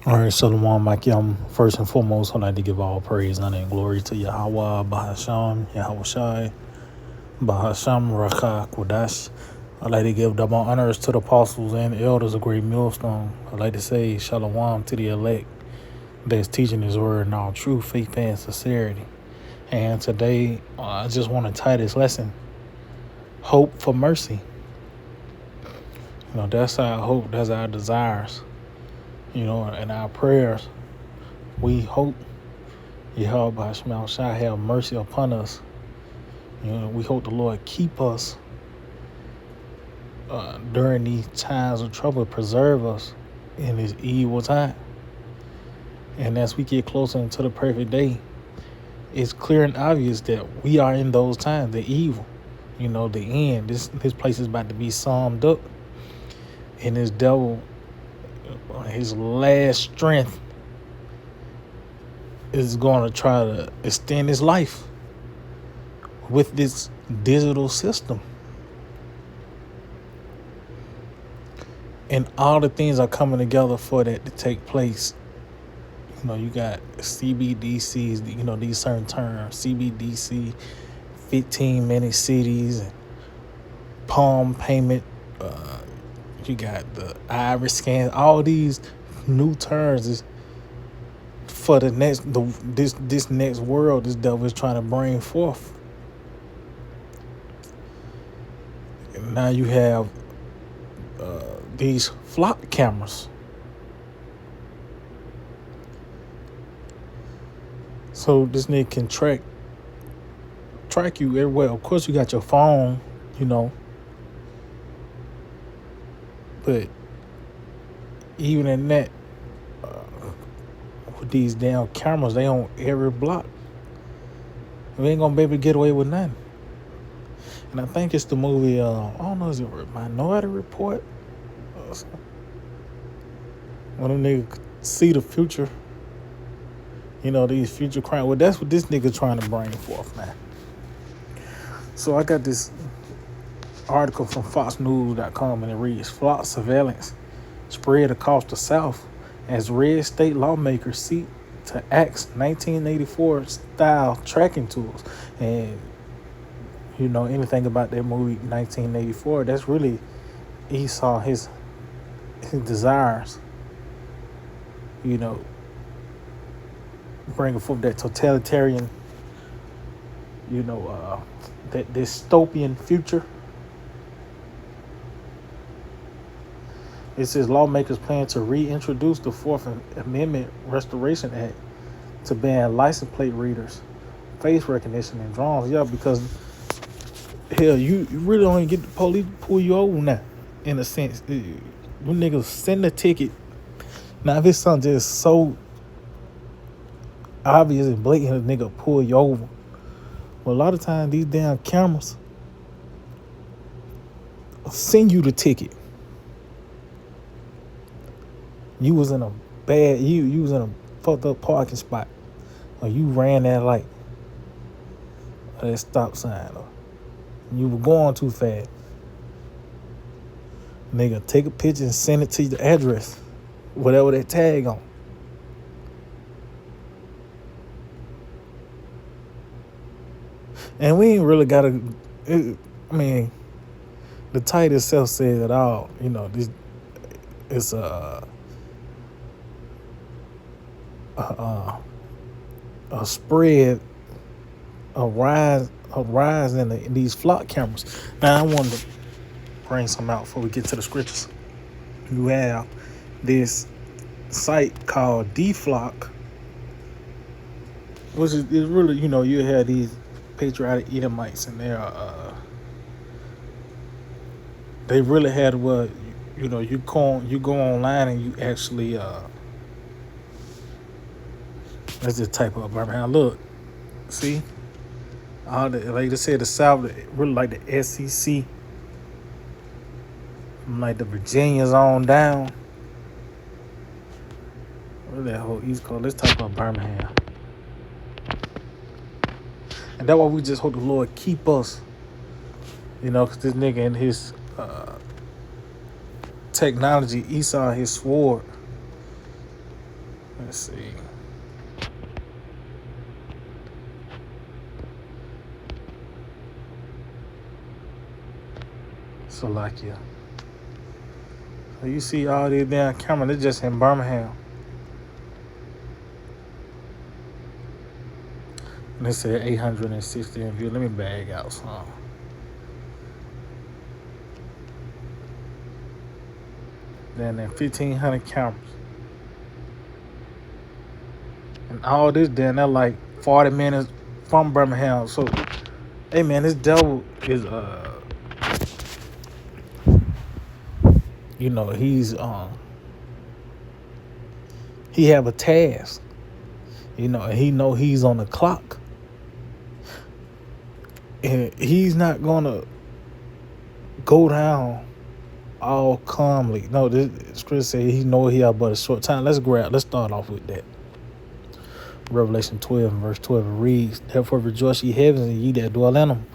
All right, Shalom, Makim. First and foremost, I'd like to give all praise, honor, and glory to Yahweh, Bahasham, Yahweh Shai, Bahasham, Rakah, Kodash. I'd like to give double honors to the apostles and elders of Great Millstone. I'd like to say Shalom to the elect that's teaching His word in all true faith and sincerity. And today, I just want to tie this lesson, Hope for Mercy. That's our hope, that's our desires, and our prayers. We hope Yahweh shall have mercy upon us. We hope the Lord keep us during these times of trouble, preserve us in this evil time. And as we get closer into the perfect day, it's clear and obvious that we are in those times, the evil, the end. This place is about to be summed up. And this devil, his last strength, is going to try to extend his life with this digital system. And all the things are coming together for that to take place. You got CBDCs, these certain terms, CBDC, 15-minute cities, and palm payment. You got the iris scan. All these new terms is for the next, this next world this devil is trying to bring forth. And now you have these flock cameras. So this nigga can track you everywhere. Of course, you got your phone, but even in that, with these damn cameras, they on every block. We ain't gonna be able to get away with nothing. And I think it's the movie, I don't know, is it Minority Report? When a nigga could see the future, these future crime. Well, that's what this nigga trying to bring forth, man. So I got this article from FoxNews.com, and it reads: flock surveillance spread across the South as red state lawmakers seek to axe 1984 style tracking tools. And anything about that movie 1984, that's really Esau, his desires, bringing forth that totalitarian, that dystopian future. It says lawmakers plan to reintroduce the Fourth Amendment Restoration Act to ban license plate readers, face recognition, and drones. Yeah, because hell, you really don't even get the police to pull you over now. In a sense, you niggas send a ticket. Now, if it's something just so obvious and blatant, a nigga pull you over. Well, a lot of times these damn cameras send you the ticket. You was in a bad, you was in a fucked up parking spot, or you ran that light, or that stop sign, or you were going too fast. Nigga, take a picture and send it to the address, whatever that tag on. And we ain't really gotta. The title itself says it all. This it's a spread, a rise in these flock cameras. Now I wanted to bring some out before we get to the scriptures. You have this site called DFlock, which is really, you have these patriotic Edomites, and they really had what, you go online and you actually let's just type up Birmingham. Look, see, all the, like they said, the South really like the SEC, from like the Virginias on down. What that whole East Coast? Let's talk about Birmingham. And that's why we just hope the Lord keep us, because this nigga and his technology, Esau, his sword, Let's see. Slovakia. So you see all these damn cameras, they're just in Birmingham. And they said 860 in view. Let me bag out some. Then 1,500 cameras. And all this then they're like 40 minutes from Birmingham. So, hey man, this devil is you know, he have a task. You know, and he know he's on the clock. And he's not gonna go down all calmly. No, this scripture said he know he have but a short time. Let's start off with that. Revelation 12 and verse 12 reads, therefore rejoice ye heavens and ye that dwell in them.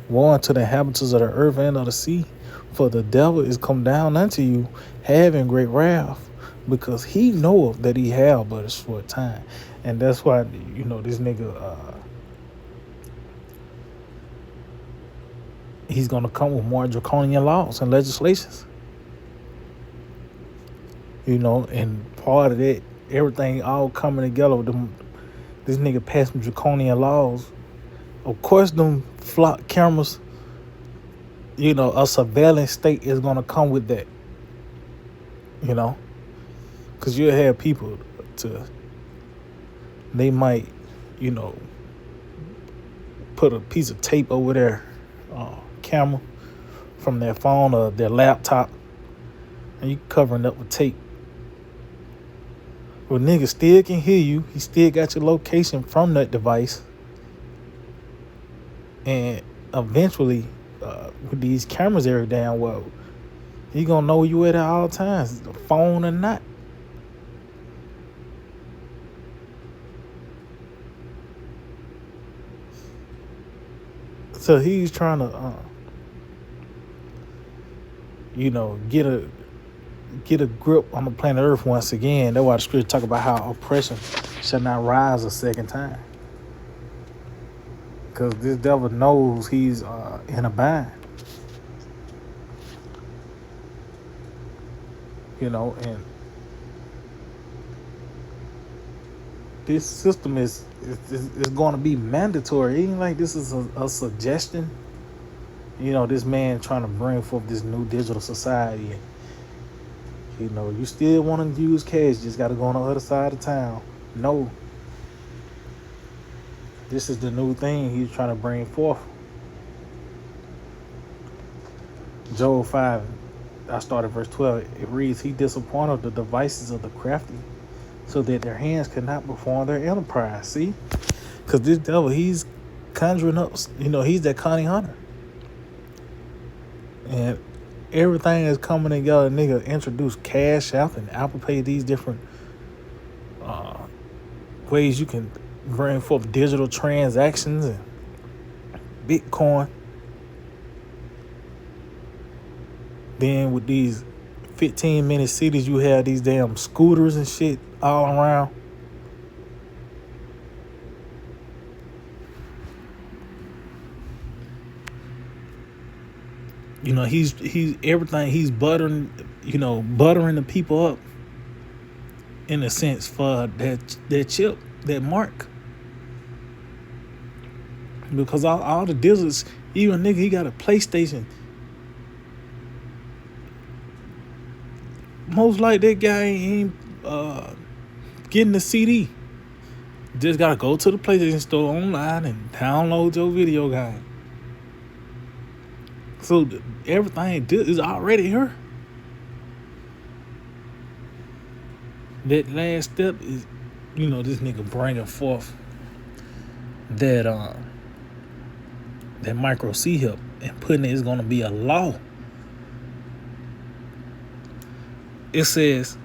Woe unto the inhabitants of the earth and of the sea, for the devil is come down unto you, having great wrath, because he knoweth that he have but a short time. And that's why, you know, this nigga, he's gonna come with more draconian laws and legislations. You know, and part of that, everything all coming together with them. This nigga passed some draconian laws. Of course, them flock cameras, you know, a surveillance state is going to come with that. You know? Because you'll have people they might, you know, put a piece of tape over their camera from their phone or their laptop, and you covering up with tape. Well, nigga still can hear you. He still got your location from that device. And eventually, with these cameras every damn well, he gonna know you at all times, phone or not. So he's trying to, you know, get a grip on the planet Earth once again. That's why the scripture talk about how oppression shall not rise a second time. Because this devil knows he's in a bind. You know, and this system is going to be mandatory. Even like this is a suggestion. You know, this man trying to bring forth this new digital society. You know, you still want to use cash, just got to go on the other side of town. No. This is the new thing he's trying to bring forth. Job 5, I started verse 12. It reads, he disappointed the devices of the crafty, so that their hands could not perform their enterprise. See? Because this devil, he's conjuring up, you know, he's that Connie Hunter. And everything is coming together. Nigga introduce Cash App and Apple Pay, these different ways you can bring forth digital transactions and Bitcoin. Then with these 15-minute cities, you have these damn scooters and shit all around. You know, he's everything. He's buttering the people up in a sense for that chip, that mark. Because all the dealers, even nigga, he got a PlayStation. Most like that guy ain't getting the CD. Just gotta go to the PlayStation store online and download your video game. So everything is already here. That last step is, you know, this nigga bringing forth that micro C help and putting it is gonna be a law. It says,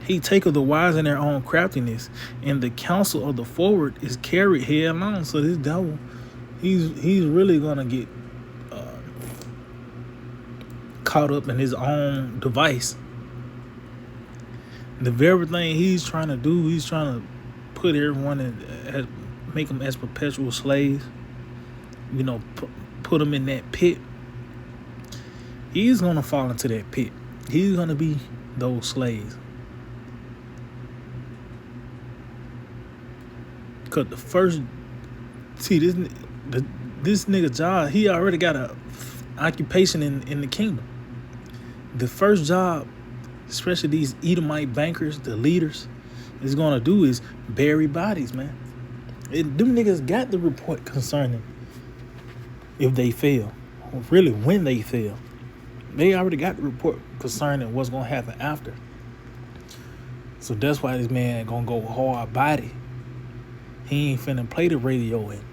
he taketh the wise in their own craftiness, and the counsel of the forward is carried headlong. So this devil, he's really gonna get caught up in his own device. The very thing he's trying to do, he's trying to put everyone in, make them as perpetual slaves. You know, put them in that pit. He's gonna fall into that pit. He's gonna be those slaves. Cause this nigga job, he already got a occupation in the kingdom. The first job, especially these Edomite bankers, the leaders, is gonna do is bury bodies, man. Them niggas got the report concerning if they fail, or really when they fail. They already got the report concerning what's gonna happen after. So that's why this man gonna go hard body. He ain't finna play the radio in.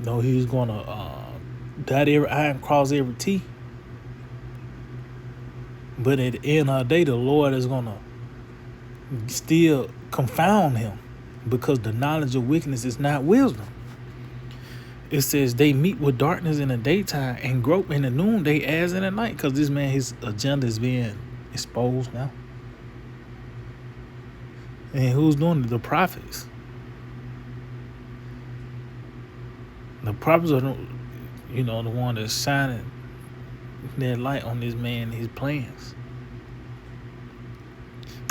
No, he's gonna dot every I and cross every T. But at the end of the day, the Lord is gonna still confound him, because the knowledge of wickedness is not wisdom. It says they meet with darkness in the daytime and grope in the noonday as in the night, because this man, his agenda is being exposed now. And who's doing it? The prophets. The prophets are, the one that's shining their light on this man and his plans.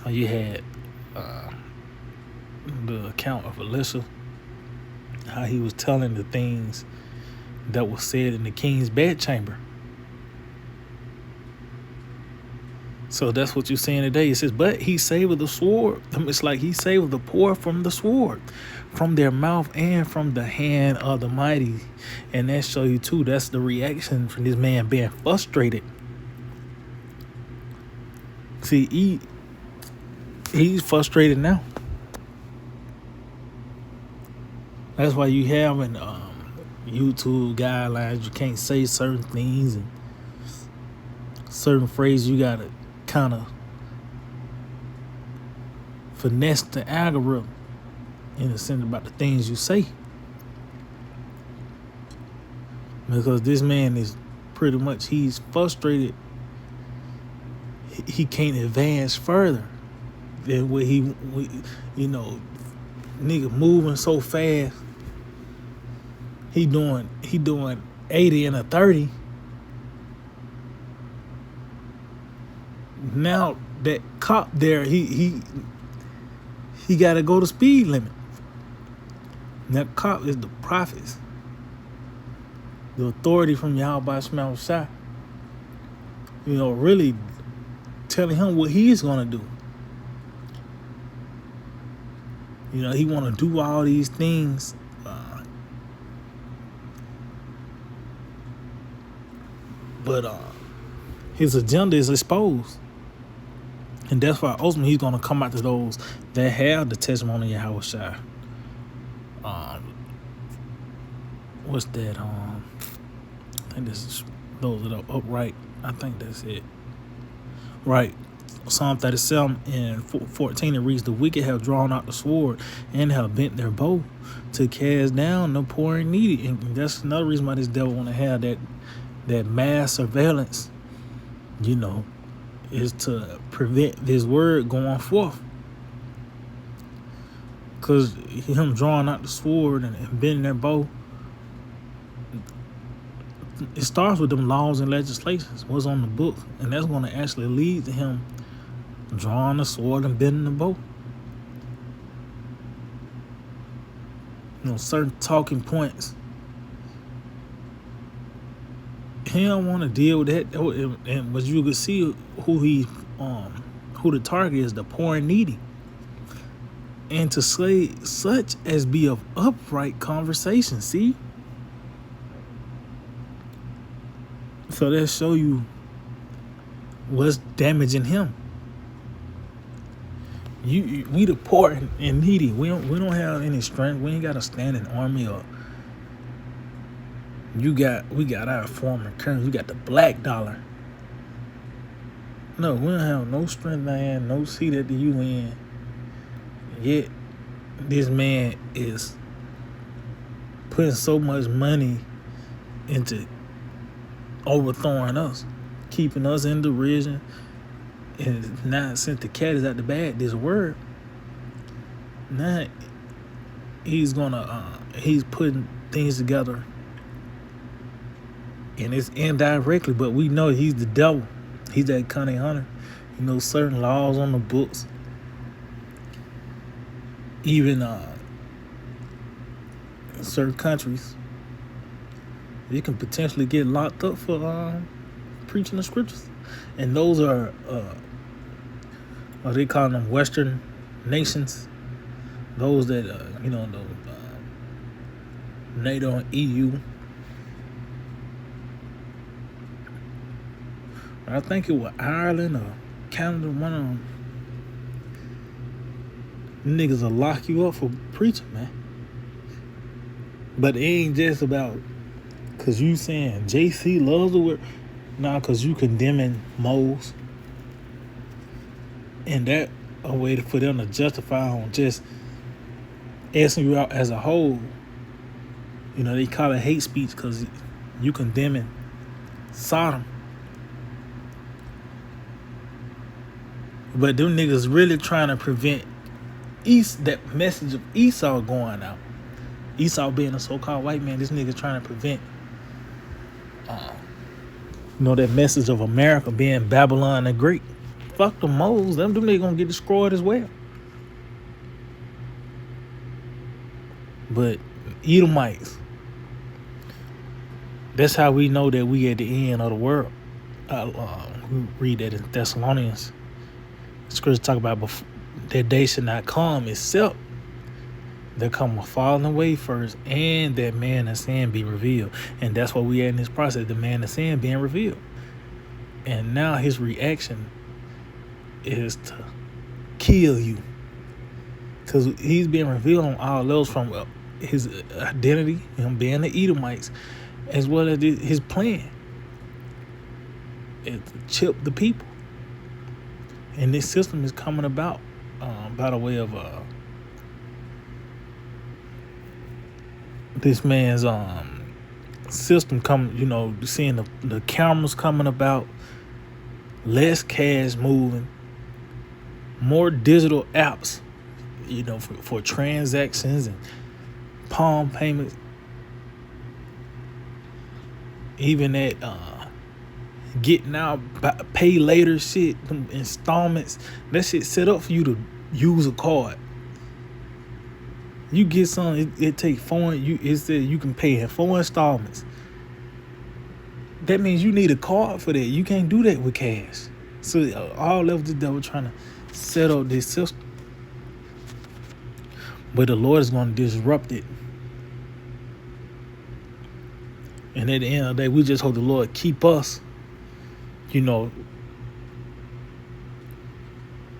You had the account of Elisha, how he was telling the things that was said in the king's bedchamber. So that's what you're saying today. It says, but he saved the sword. It's like he saved the poor from the sword, from their mouth and from the hand of the mighty. And that show you too, that's the reaction from this man being frustrated. See, he's frustrated now. That's why you have in YouTube guidelines, you can't say certain things and certain phrases. You gotta kind of finesse the algorithm in a sense about the things you say, because this man is pretty much, he's frustrated. He can't advance further than what nigga moving so fast. He doing 80 and a 30. Now that cop there, he got to go the speed limit. That cop is the prophets, the authority from Yahweh Shema Shai. Really telling him what he's gonna do. He want to do all these things. But his agenda is exposed. And that's why ultimately he's going to come out to those that have the testimony of Yahweh Shai. What's that? I think this is those that are upright. I think that's it. Right. Psalm 37 and 14, it reads, the wicked have drawn out the sword and have bent their bow to cast down the poor and needy. And that's another reason why this devil want to have that mass surveillance, is to prevent this word going forth. Because him drawing out the sword and bending their bow, it starts with them laws and legislations, what's on the book. And that's going to actually lead to him drawing the sword and bending the bow. Certain talking points. He don't want to deal with that. And but you can see who the target is, the poor and needy. And to say such as be of upright conversation, see? So that show you what's damaging him. We the poor and needy. We don't have any strength. We ain't got a standing army or we got our foreign currency. We got the black dollar. No, we don't have no strength, man. No seat at the UN. Yet this man is putting so much money into overthrowing us. keeping us in derision. And now, since the cat is out the bag, this word, now he's putting things together, and it's indirectly, but we know he's the devil. He's that cunning hunter. He knows certain laws on the books. Even certain countries, you can potentially get locked up for preaching the scriptures, and those are they call them Western nations. Those that the NATO and EU. I think it was Ireland or Canada. One of them niggas will lock you up for preaching, man. But it ain't just about because you saying JC loves the word. Nah, because you condemning moles. And that a way for them to justify on just asking you out as a whole. They call it hate speech because you condemning Sodom. But them niggas really trying to prevent that message of Esau going out. Esau being a so-called white man, this nigga trying to prevent that message of America being Babylon the Great. Fuck the moles. Them niggas gonna get destroyed as well. But Edomites, that's how we know that we at the end of the world. We read that in Thessalonians. Scripture talk about that day should not come except there come a falling away first, and that man of sin be revealed. And that's what we at in this process, the man of sin being revealed. And now his reaction is to kill you, because he's being revealed on all levels, from his identity, him being the Edomites, as well as his plan is to chip the people. And this system is coming about by the way of this man's system coming, seeing the cameras coming about, less cash moving, more digital apps, for transactions and palm payments. Even that getting out, pay later shit, them installments, that shit set up for you to use a card. You get something, it take it said you can pay in 4 installments. That means you need a card for that. You can't do that with cash. So all of the devil trying to set up this system. But the Lord is going to disrupt it. And at the end of the day, we just hope the Lord keep us,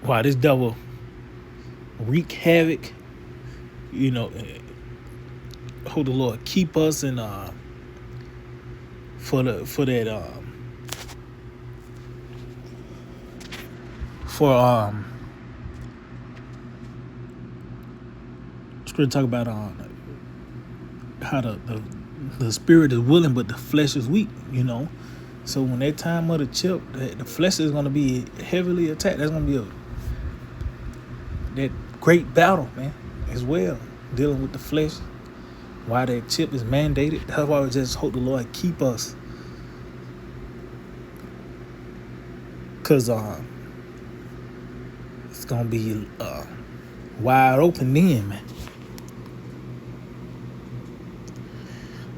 while this devil wreak havoc, hope the Lord keep us, and for scripture talk about how the spirit is willing but the flesh is weak, So when that time of the chip, the flesh is going to be heavily attacked. That's going to be that great battle, man, as well, dealing with the flesh. Why that chip is mandated. That's why we just hope the Lord keep us. Because it's going to be wide open then, man.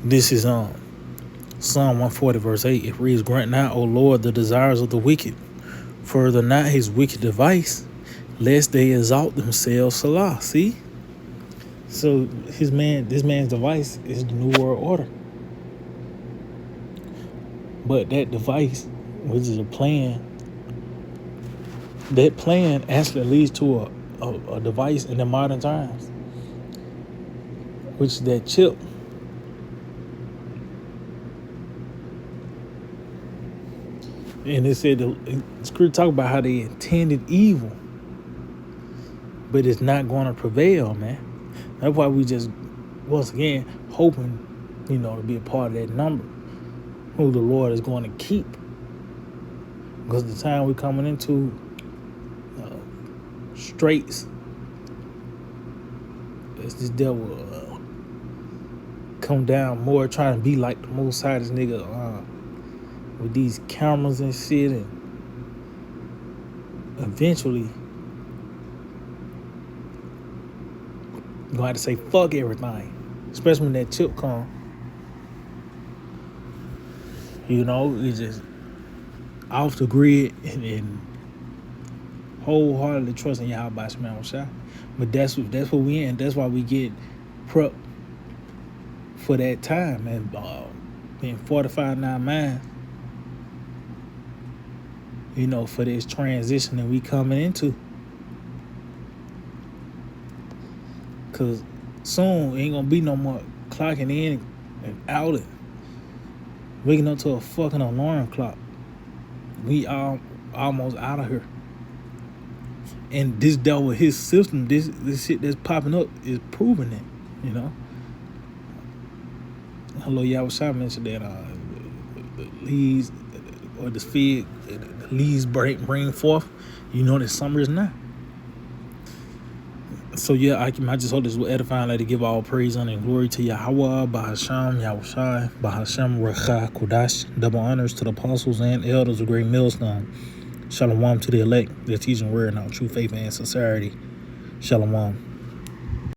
This is Psalm 140 verse 8. It reads, "Grant not, O Lord, the desires of the wicked. Further not his wicked device, lest they exalt themselves." Salah. See? So this man's device is the New World Order. But that device, which is a plan, that plan actually leads to a device in the modern times, which is that chip. And it said, the scripture talk about how they intended evil, but it's not going to prevail, man. That's why we just, once again, hoping, to be a part of that number, who the Lord is going to keep. Because the time we coming into straits, it's this devil come down more trying to be like the Most High, this nigga with these cameras and shit, and eventually you're gonna have to say fuck everything, especially when that chip come. You know, it's just off the grid and wholeheartedly trusting Yahweh by Shema Shai. But that's what we in. That's why we get prepped for that time and being fortified in our mind. You know, for this transition that we coming into. Cause soon ain't gonna be no more clocking in and out and waking up to a fucking alarm clock. We are almost out of here. And this devil, his system, this shit that's popping up is proving it, you know. Hello, Yahweh Shai mentioned that the leaves or the fig, the leaves bring forth. You know that summer is now. So yeah, I just hope this will edify and let it give all praise, honor, and glory to Yahweh, Bahasham, Yahweh Shai, Bahasham, Recha, Kodash. Double honors to the apostles and elders of Great Millstone. Shalom to the elect, their teaching word, now true faith and sincerity. Shalom.